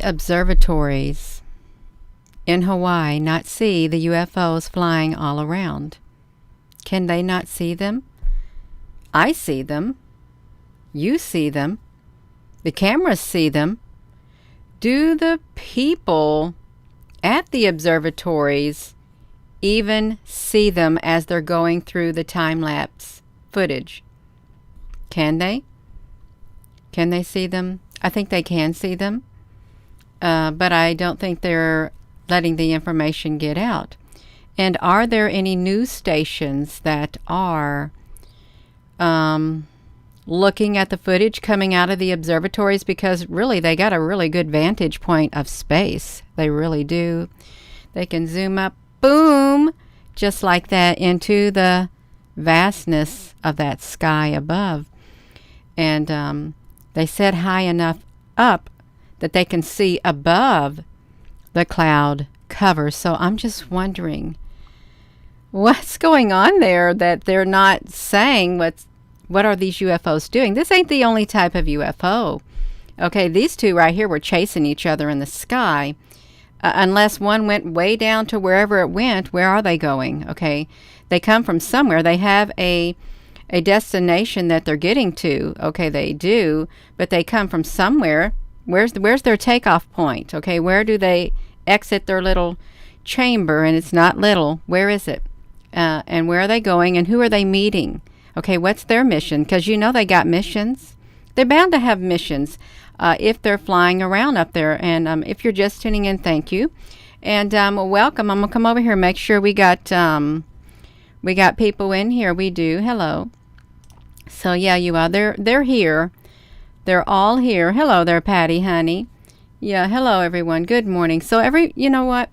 observatories in Hawaii not see the UFOs flying all around? Can they not see them? I see them. You see them. The cameras see them. Do the people at the observatories even see them as they're going through the time-lapse footage? Can they? Can they see them? I think they can see them, but I don't think they're letting the information get out. And are there any news stations that are looking at the footage coming out of the observatories? Because really, they got a really good vantage point of space. They really do. They can zoom up, boom, just like that, into the vastness of that sky above. And they set high enough up that they can see above the cloud cover. So I'm just wondering what's going on there that they're not saying. What are these UFOs doing? This ain't the only type of UFO. Okay, these two right here were chasing each other in the sky. Unless one went way down to wherever it went, where are they going? Okay, they come from somewhere. They have a destination that they're getting to. Okay, they do, but they come from somewhere. Where's their takeoff point? Okay, where do they exit their little chamber? And it's not little. Where is it? And where are they going? And who are they meeting? Okay, what's their mission? Because you know they got missions. They're bound to have missions if they're flying around up there. And if you're just tuning in, thank you. And welcome. I'm going to come over here and make sure we got people in here. We do. Hello. So yeah, you are. They're here. They're all here. Hello there, Patty, honey. Yeah, hello everyone. Good morning. So you know what?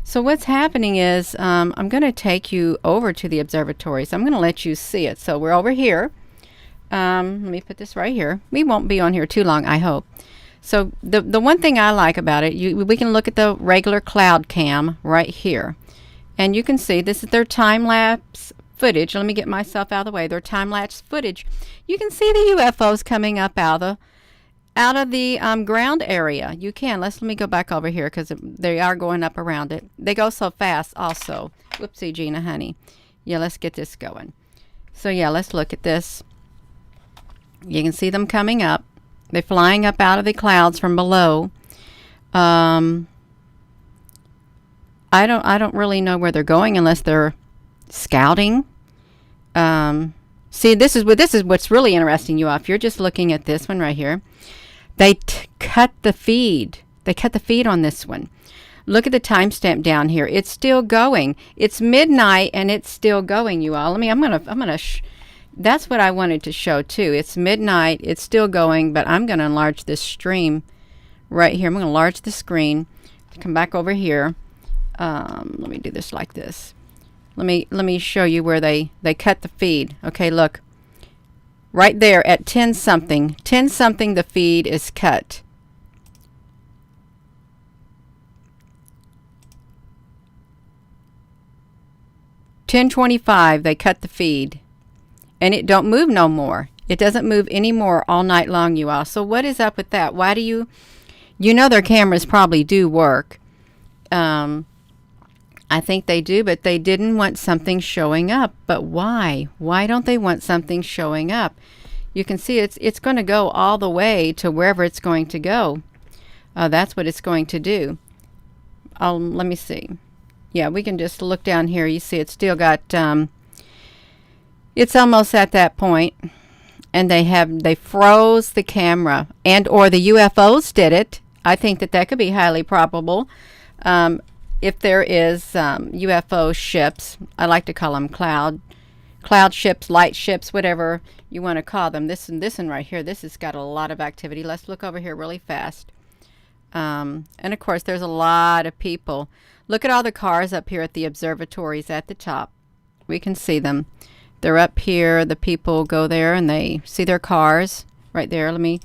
So what's happening is I'm going to take you over to the observatories. I'm going to let you see it. So we're over here. Let me put this right here. We won't be on here too long, I hope. So the one thing I like about it, we can look at the regular cloud cam right here. And you can see this is their time-lapse footage. Let me get myself out of the way. Their time-lapse footage. You can see the UFOs coming up out of the ground area. You can. Let me go back over here because they are going up around it. They go so fast also. Whoopsie, Gina, honey. Yeah, let's get this going. So yeah, let's look at this. You can see them coming up. They're flying up out of the clouds from below. I don't really know where they're going unless they're scouting. See, this is what's really interesting you all. If you're just looking at this one right here, they cut the feed. They cut the feed on this one. Look at the timestamp down here. It's still going. It's midnight and it's still going, you all. That's what I wanted to show too. It's midnight. It's still going, but I'm going to enlarge this stream right here. I'm going to enlarge the screen. Come back over here. Let me do this like this. Let me show you where they cut the feed. Okay, look. Right there at 10 something the feed is cut. (10:25) they cut the feed. And it don't move no more. It doesn't move anymore all night long, you all. So what is up with that? Why do you know their cameras probably do work. I think they do, but they didn't want something showing up. But why? Why don't they want something showing up? You can see it's going to go all the way to wherever it's going to go. That's what it's going to do. Let me see. Yeah, we can just look down here. You see it's still got, it's almost at that point. And they froze the camera, or the UFOs did it. I think that could be highly probable. If there is UFO ships, I like to call them cloud ships, light ships, whatever you want to call them. This one right here, this has got a lot of activity. Let's look over here really fast. And of course, there's a lot of people. Look at all the cars up here at the observatories at the top. We can see them. They're up here. The people go there and they see their cars right there. Let me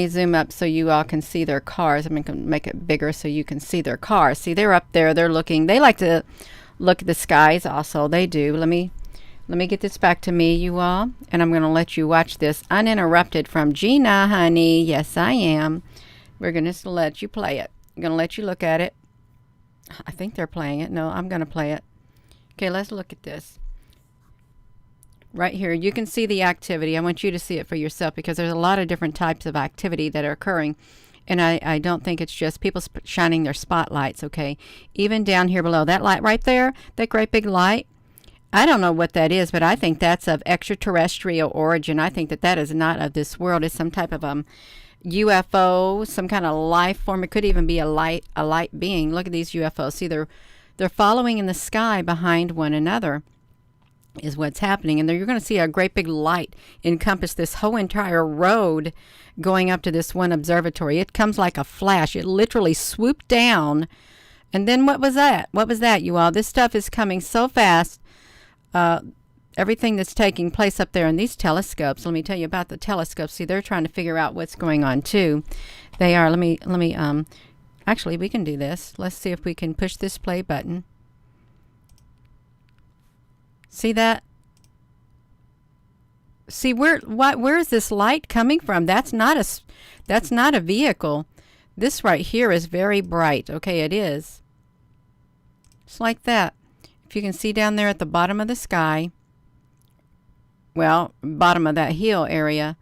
zoom up so you all can see their cars. I'm going to make it bigger so you can see their cars. See, they're up there. They're looking. They like to look at the skies also. They do. Let me get this back to me, you all. And I'm going to let you watch this uninterrupted from Gina, honey. Yes, I am. We're going to let you play it. I'm going to let you look at it. I think they're playing it. No, I'm going to play it. Okay, let's look at this. Right here, you can see the activity. I want you to see it for yourself because there's a lot of different types of activity that are occurring. And I don't think it's just people shining their spotlights, okay? Even down here below, that light right there, that great big light, I don't know what that is, but I think that's of extraterrestrial origin. I think that that is not of this world. It's some type of UFO, some kind of life form. It could even be a light being. Look at these UFOs. See, they're following in the sky behind one another is what's happening. And you're going to see a great big light encompass this whole entire road going up to this one observatory. It comes like a flash. It literally swooped down. And then what was that? What was that, you all? This stuff is coming so fast. Everything that's taking place up there in these telescopes. Let me tell you about the telescopes. See, they're trying to figure out what's going on too. They are. Let me actually, we can do this. Let's see if we can push this play button. See that? See where is this light coming from? That's not a vehicle. This right here is very bright. Okay, it is. It's like that. If you can see down there at the bottom of the sky, well, bottom of that hill area,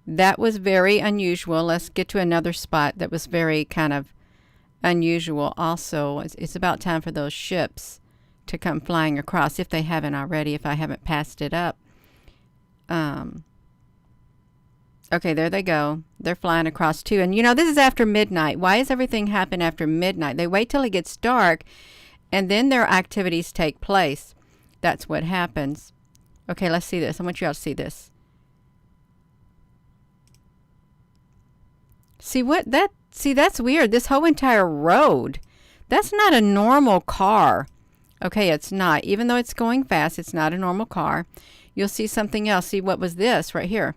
that was very unusual. Let's get to another spot that was very kind of unusual also. It's about time for those ships to come flying across, if they haven't already, if I haven't passed it up. Okay, there they go. They're flying across too. And you know, this is after midnight. Why does everything happen after midnight? They wait till it gets dark, and then their activities take place. That's what happens. Okay, let's see this. I want you all to see this. See that's weird. This whole entire road, that's not a normal car. Okay, it's not. Even though it's going fast, it's not a normal car. You'll see something else. See, what was this right here?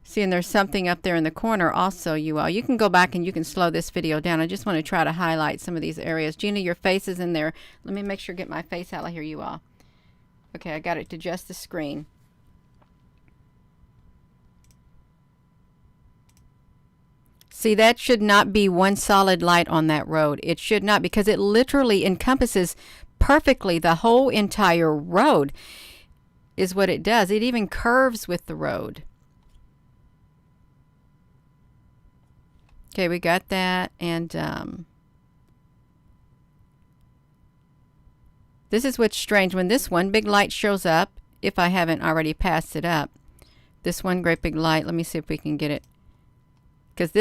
See, and there's something up there in the corner also, you all. You can go back and you can slow this video down. I just want to try to highlight some of these areas. Gina, your face is in there. Let me make sure to get my face out of here, you all. Okay, I got it to adjust the screen. See, that should not be one solid light on that road. It should not, because it literally encompasses perfectly the whole entire road is what it does. It even curves with the road. Okay, we got that. And this is what's strange. When this one big light shows up, if I haven't already passed it up, this one great big light, let me see if we can get it. Because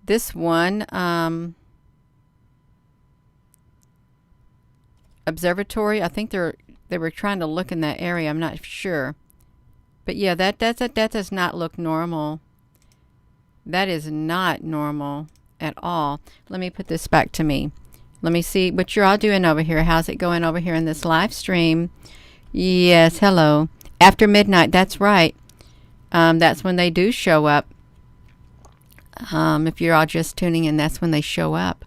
this one observatory, I think they were trying to look in that area. I'm not sure, but yeah, that does not look normal. That is not normal at all. Let me put this back to me. Let me see what you're all doing over here. How's it going over here in this live stream? Yes, hello. After midnight, that's right. That's when they do show up. If you're all just tuning in, that's when they show up.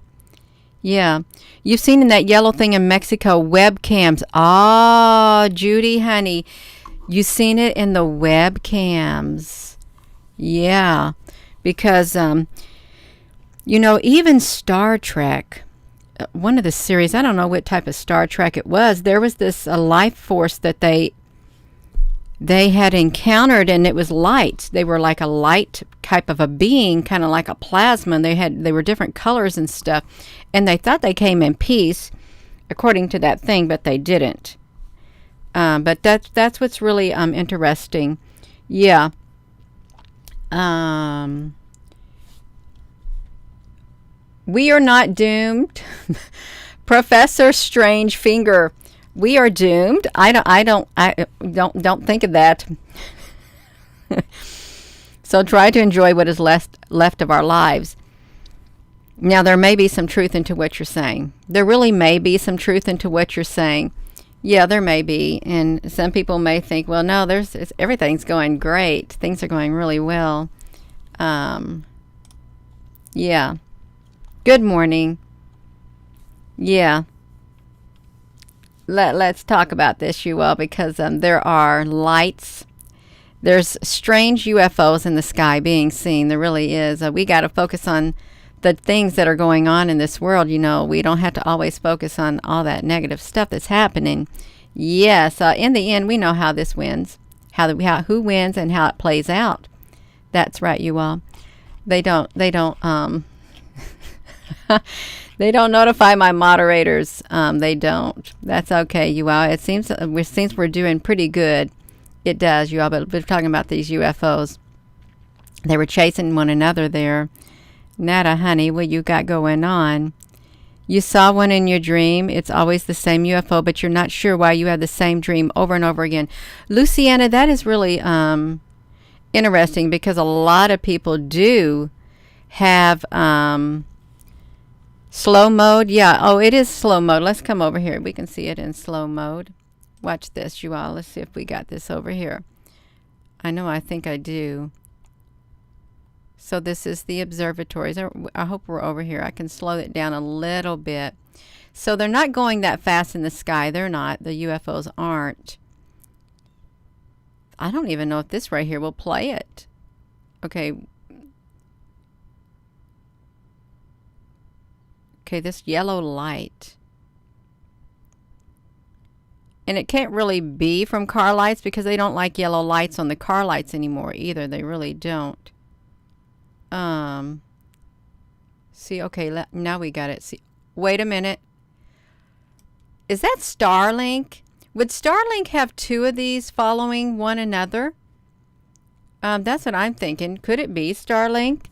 Yeah. You've seen in that yellow thing in Mexico, webcams. Ah, Judy, honey. You've seen it in the webcams. Yeah. Because, you know, even Star Trek, one of the series, I don't know what type of Star Trek it was, there was this life force that they had encountered, and it was light. They were like a light type of a being, kind of like a plasma. And they were different colors and stuff, and they thought they came in peace, according to that thing, but they didn't. But that's what's really interesting. Yeah. We are not doomed. Professor Strange Finger. We are doomed. I don't think of that. So try to enjoy what is left of our lives. Now, there may be some truth into what you're saying. There really may be some truth into what you're saying. Yeah, there may be. And some people may think, well, no, everything's going great. Things are going really well. Yeah. Good morning. Yeah. Let's talk about this, you all, because there are lights There's strange UFOs in the sky being seen. There really is. We got to focus on the things that are going on in this world. You know, we don't have to always focus on all that negative stuff that's happening. Yes, in the end, we know how this wins, who wins and how it plays out. That's right, you all. They don't they don't notify my moderators. They don't. That's okay, you all. It seems we're doing pretty good. It does, you all. But we're talking about these UFOs. They were chasing one another there. Nada, honey, what you got going on? You saw one in your dream. It's always the same UFO, but you're not sure why you have the same dream over and over again. Luciana, that is really interesting, because a lot of people do have slow mode. Yeah, oh, it is slow mode. Let's come over here. We can see it in slow mode. Watch this, you all. Let's see if we got this over here. I think I do. So this is the observatories. I hope we're over here. I can slow it down a little bit. So they're not going that fast in the sky. They're not. The UFOs aren't. I don't even know if this right here will play it. Okay. Okay, this yellow light. And it can't really be from car lights, because they don't like yellow lights on the car lights anymore either. They really don't. See, okay, now we got it. See, wait a minute. Is that Starlink? Would Starlink have two of these following one another? That's what I'm thinking. Could it be Starlink?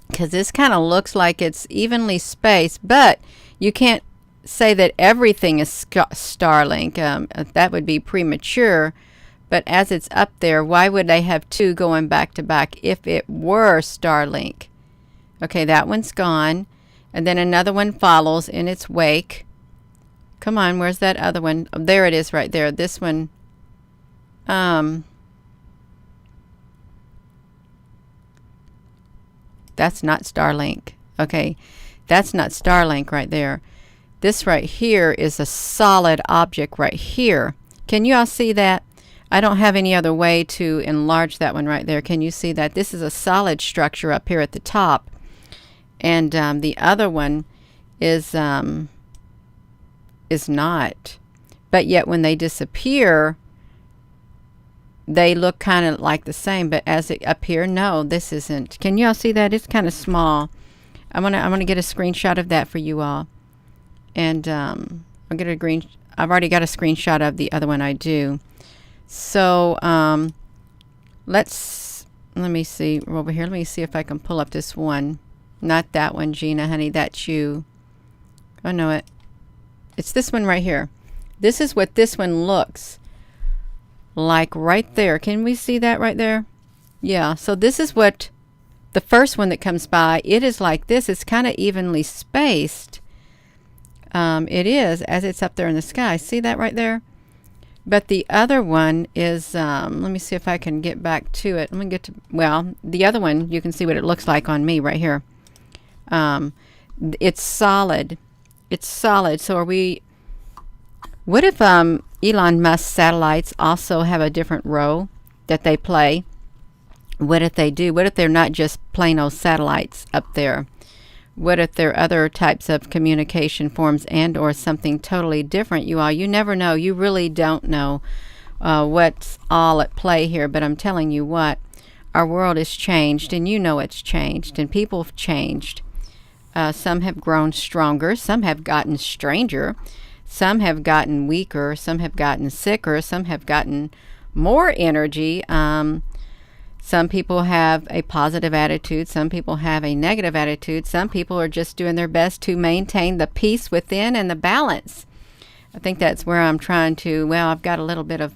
Because this kind of looks like it's evenly spaced, but you can't say that everything is Starlink. That would be premature. But as it's up there, why would they have two going back to back if it were Starlink? Okay, that one's gone. And then another one follows in its wake. Come on, where's that other one? Oh, there it is right there. This one. That's not Starlink. Okay, that's not Starlink right there. This right here is a solid object right here. Can you all see that? I don't have any other way to enlarge that one right there. Can you see that? This is a solid structure up here at the top. And the other one is not. But yet when they disappear, they look kind of like the same. But as it up here, no, this isn't. Can you all see that? It's kind of small. I'm gonna get a screenshot of that for you all. And I'll get I've already got a screenshot of the other one I do. So let me see over here. Let me see if I can pull up this one. Not that one, Gina, honey. That's you. Oh, no, it's this one right here. This is what this one looks like right there. Can we see that right there? Yeah. So this is what the first one that comes by. It is like this. It's kind of evenly spaced. It is, as it's up there in the sky. See that right there? But the other one is, let me see if I can get back to it. Let me get to, well, the other one, you can see what it looks like on me right here. It's solid. It's solid. So what if Elon Musk's satellites also have a different role that they play? What if they do? What if they're not just plain old satellites up there? What if there are other types of communication forms and or something totally different, you all? You never know. You really don't know what's all at play here. But I'm telling you what, our world has changed, and you know it's changed, and people have changed. Some have grown stronger. Some have gotten stranger. Some have gotten weaker. Some have gotten sicker. Some have gotten more energy. Some people have a positive attitude. Some people have a negative attitude. Some people are just doing their best to maintain the peace within and the balance. I think that's where I'm trying to, well, I've got a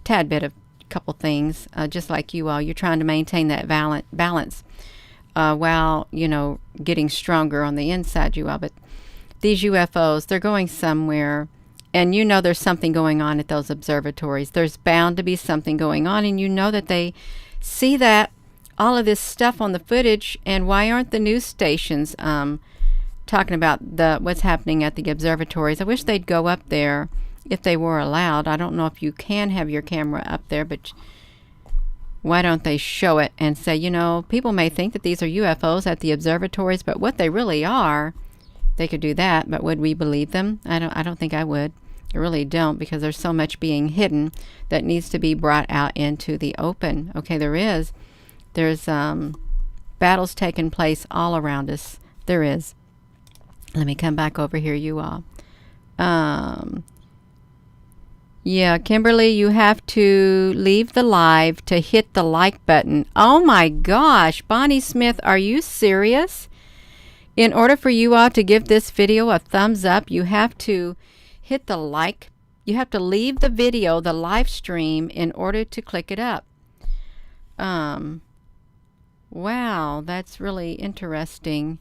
tad bit of a couple things, just like you all. You're trying to maintain that balance while, getting stronger on the inside, you all. But these UFOs, they're going somewhere. And there's something going on at those observatories. There's bound to be something going on, and that they see that all of this stuff on the footage. And why aren't the news stations talking about what's happening at the observatories? I wish they'd go up there if they were allowed. I don't know if you can have your camera up there, but Why don't they show it and say, you know, people may think that these are UFOs at the observatories, but what they really are, they could do that, but would we believe them? I don't think I would. I really don't, because there's so much being hidden that needs to be brought out into the open. Okay, there's battles taking place all around us. There is. Let me come back over here, you all. Yeah, Kimberly, you have to leave the live to hit the like button. Oh my gosh, Bonnie Smith, are you serious? In order for you all to give this video a thumbs up, you have to hit the like. You have to leave the video, the live stream, in order to click it up. Wow, that's really interesting.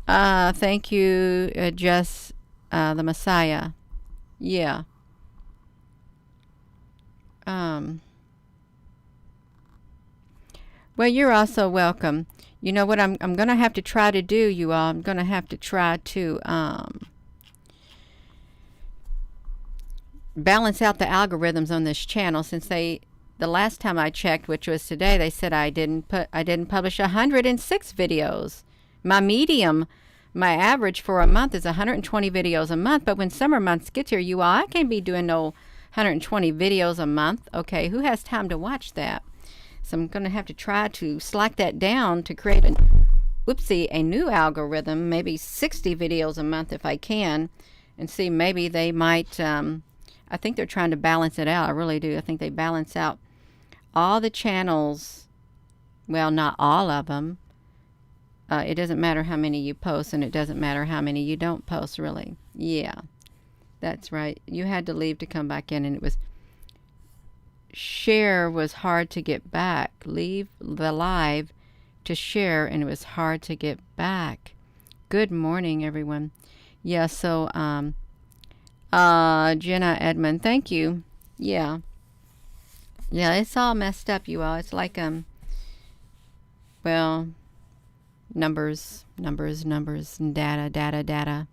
Thank you, Jess, the Messiah. Yeah. Well, you're also welcome. You know what I'm going to have to try to do, you all? I'm going to have to try to balance out the algorithms on this channel, since the last time I checked, which was today, they said I didn't publish 106 videos. My medium, my average for a month is 120 videos a month, but when summer months get here, you all, I can't be doing no 120 videos a month. Okay, who has time to watch that? So I'm going to have to try to slack that down to create a new algorithm, maybe 60 videos a month if I can, and see, maybe they might, I think they're trying to balance it out. I really do. I think they balance out all the channels. Well, not all of them. It doesn't matter how many you post, and it doesn't matter how many you don't post, really. Yeah, that's right. You had to leave to come back in, and it was... Share was hard to get back. Leave the live to share, and it was hard to get back. Good morning, everyone. Yeah, so, Jenna Edmond, thank you. Yeah. Yeah, it's all messed up, you all. It's like, well, numbers, and data,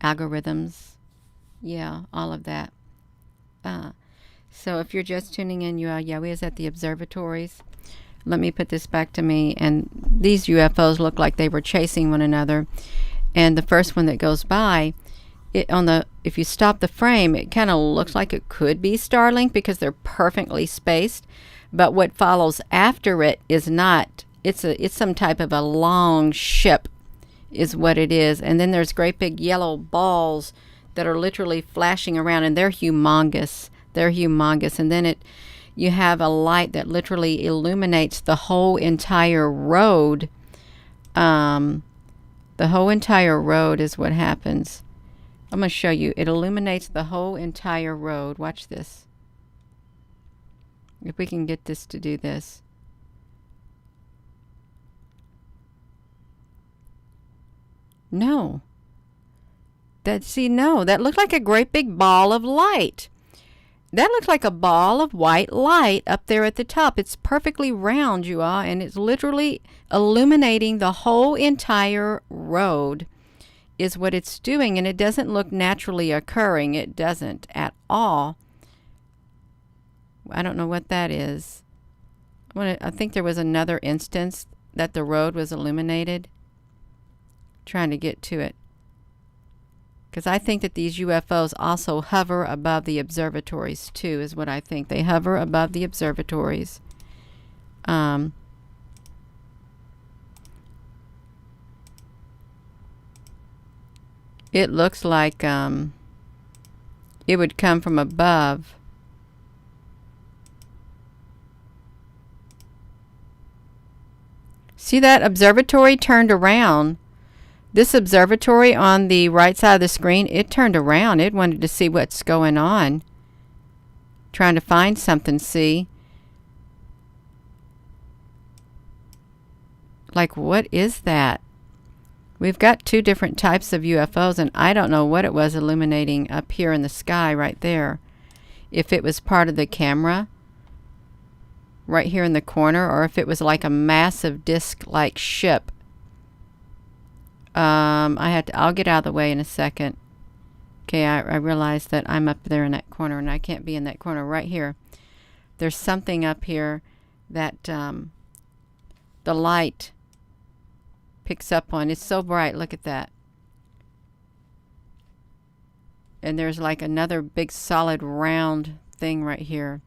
algorithms. Yeah, all of that. So if you're just tuning in, you are Yahweh is at the observatories. Let me put this back to me. And these UFOs look like they were chasing one another. And the first one that goes by, if you stop the frame, it kind of looks like it could be Starlink because they're perfectly spaced. But what follows after it is not. It's some type of a long ship is what it is. And then there's great big yellow balls that are literally flashing around, and they're humongous. They're humongous. And then you have a light that literally illuminates the whole entire road. The whole entire road is what happens. I'm going to show you. It illuminates the whole entire road. Watch this. If we can get this to do this. No. No, that looked like a great big ball of light. That looks like a ball of white light up there at the top. It's perfectly round, you all, and it's literally illuminating the whole entire road is what it's doing, and it doesn't look naturally occurring. It doesn't at all. I don't know what that is. I think there was another instance that the road was illuminated. Trying to get to it. Because I think that these UFOs also hover above the observatories, too, is what I think. They hover above the observatories. It looks like it would come from above. See that observatory turned around? This observatory on the right side of the screen, it turned around. It wanted to see what's going on. Trying to find something, see? Like, what is that? We've got two different types of UFOs, and I don't know what it was illuminating up here in the sky right there. If it was part of the camera right here in the corner, or if it was like a massive disc-like ship. I'll get out of the way in a second. Okay, I realize that I'm up there in that corner, and I can't be in that corner right here. There's something up here that the light picks up on. It's so bright. Look at that. And there's like another big solid round thing right here.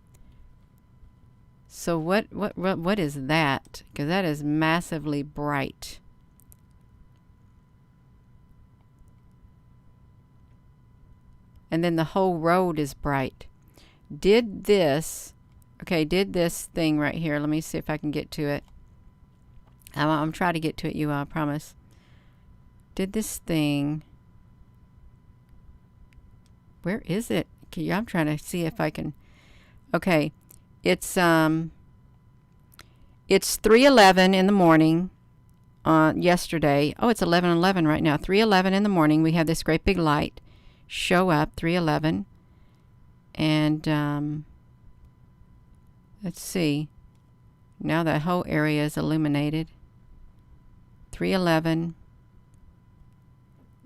So what is that? Because that is massively bright. And then the whole road is bright. Did this thing right here. Let me see if I can get to it. I'm trying to get to it, you all, I promise. Did this thing... Where is it? Okay, I'm trying to see if I can... Okay. It's 3:11 in the morning yesterday. Oh, it's 11:11 right now. 3:11 in the morning. We have this great big light show up, 3:11. And let's see. Now the whole area is illuminated. 3:11.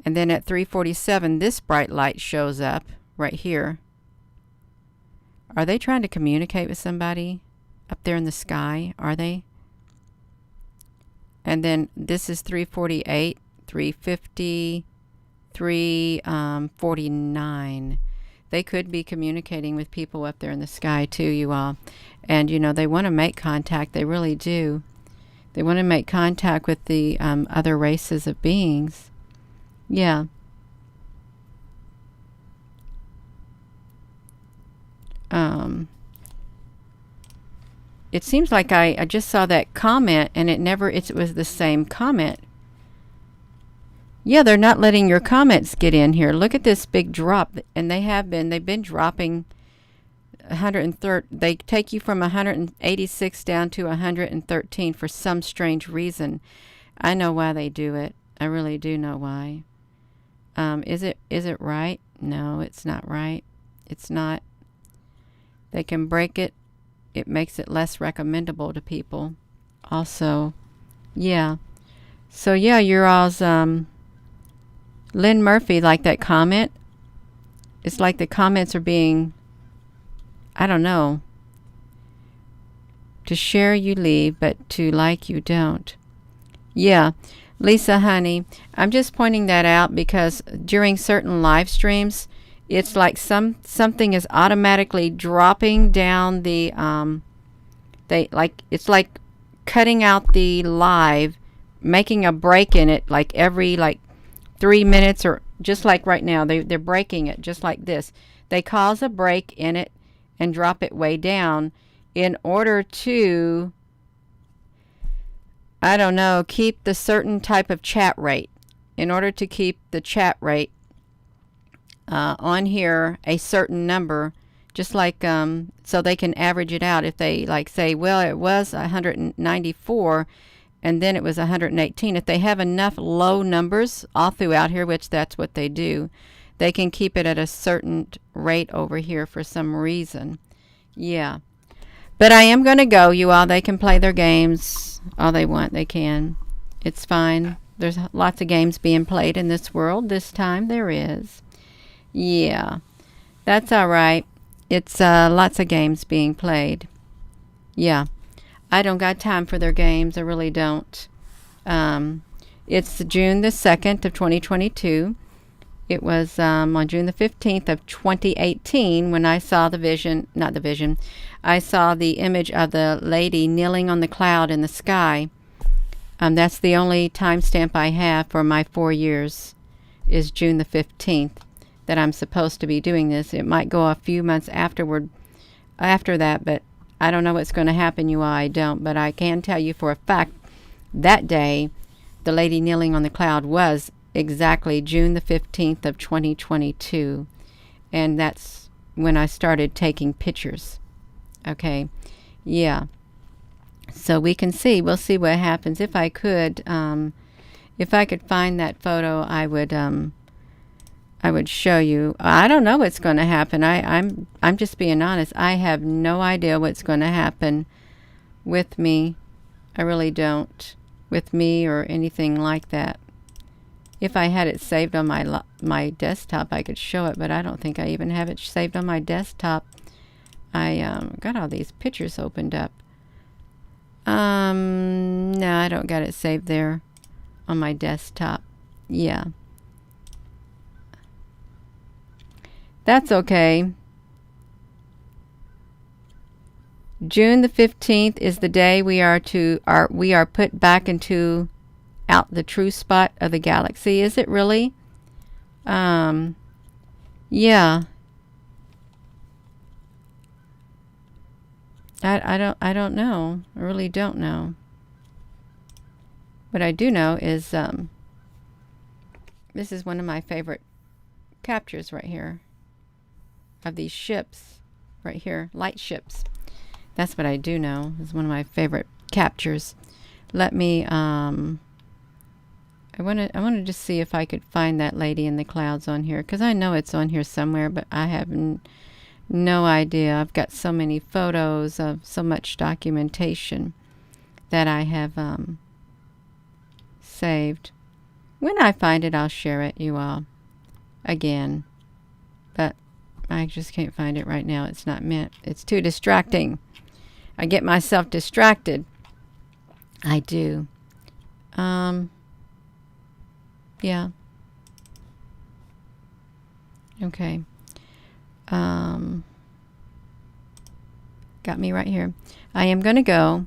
And then at 3:47, this bright light shows up right here. Are they trying to communicate with somebody up there in the sky? Are they? And then this is 3:48, 3:50, 3:49. They could be communicating with people up there in the sky too, you all. And, you know, they want to make contact. They really do. They want to make contact with the other races of beings. Yeah. It seems like I just saw that comment and it was the same comment. Yeah, they're not letting your comments get in here. Look at this big drop. And they've been dropping 130. They take you from 186 down to 113 for some strange reason. I know why they do it. I really do know why. Is it right? No, it's not right. It's not. They can break it. It makes it less recommendable to people. Also, yeah. So yeah, you're all's Lynn Murphy, like that comment. It's like the comments are being, I don't know. To share you leave, but to like you don't. Yeah. Lisa, honey, I'm just pointing that out because during certain live streams, it's like something is automatically dropping down the it's like cutting out the live, making a break in it like every 3 minutes, or just like right now they're breaking it just like this. They cause a break in it and drop it way down in order to, I don't know, keep the certain type of chat rate. In order to keep the chat rate on here a certain number, just like so they can average it out. If they say, well, it was 194 and then it was 118. If they have enough low numbers all throughout here, which that's what they do, they can keep it at a certain rate over here for some reason. Yeah. But I am going to go, you all. They can play their games all they want. They can. It's fine. There's lots of games being played in this world. This time there is. Yeah. That's all right. It's lots of games being played. Yeah. I don't got time for their games. I really don't. It's June the 2nd of 2022. It was on June the 15th of 2018 when I saw I saw the image of the lady kneeling on the cloud in the sky. That's the only timestamp I have for my 4 years, is June the 15th that I'm supposed to be doing this. It might go a few months after that, but I don't know what's going to happen, you all. I don't, but I can tell you for a fact that day the lady kneeling on the cloud was exactly June the 15th of 2022, and that's when I started taking pictures. Okay. Yeah. So we'll see what happens. If I could find that photo, I would show you. I don't know what's going to happen. I'm just being honest. I have no idea what's going to happen with me. I really don't, with me or anything like that. If I had it saved on my desktop, I could show it, but I don't think I even have it saved on my desktop. I got all these pictures opened up. No, I don't got it saved there on my desktop. Yeah. That's okay. June the 15th is the day we are put back into out the true spot of the galaxy. Is it really? Yeah. I don't know. I really don't know. What I do know is this is one of my favorite captures right here of these ships right here, light ships. That's what I do know. It's one of my favorite captures. Let me I wanted to see if I could find that lady in the clouds on here, because I know it's on here somewhere, but I have no idea. I've got so many photos of so much documentation that I have saved. When I find it, I'll share it, you all, again. But I just can't find it right now. It's not meant. It's too distracting. I get myself distracted. I do. Yeah. Okay. Got me right here. I am going to go.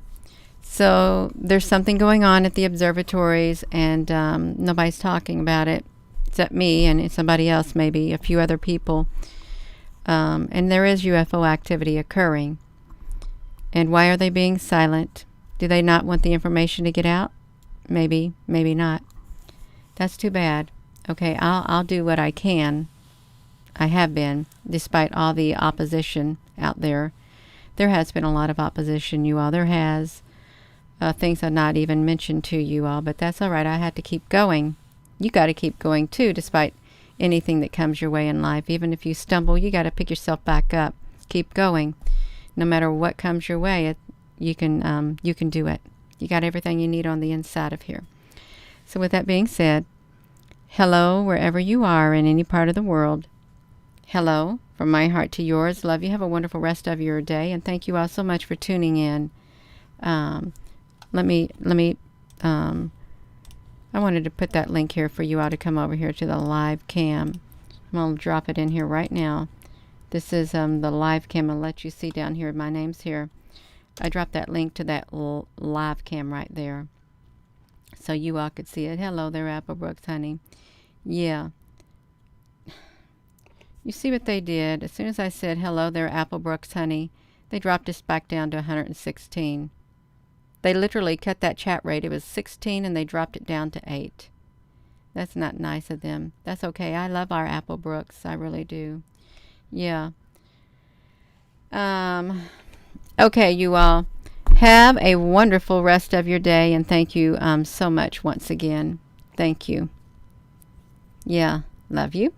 So there's something going on at the observatories, and nobody's talking about it except me and somebody else, maybe a few other people. And there is UFO activity occurring. And why are they being silent? Do they not want the information to get out? Maybe, maybe not. That's too bad. Okay, I'll do what I can. I have been, despite all the opposition out there. There has been a lot of opposition, you all. There has. Things I've not even mentioned to you all, but that's all right. I had to keep going. You got to keep going too, despite anything that comes your way in life. Even if you stumble, you got to pick yourself back up. Keep going. No matter what comes your way, you can do it. You got everything you need on the inside of here. So with that being said, hello wherever you are in any part of the world. Hello from my heart to yours. Love you. Have a wonderful rest of your day, and thank you all so much for tuning in. Let me. I wanted to put that link here for you all to come over here to the live cam. I'm gonna drop it in here right now. This is the live cam. I'll let you see down here. My name's here. I dropped that link to that live cam right there, so you all could see it. Hello there, Applebrooks, honey. Yeah. You see what they did? As soon as I said hello there, Applebrooks, honey, they dropped us back down to 116. They literally cut that chat rate. It was 16 and they dropped it down to 8. That's not nice of them. That's okay. I love our Applebrooks. I really do. Yeah. Okay, you all. Have a wonderful rest of your day, and thank you so much once again. Thank you. Yeah. Love you.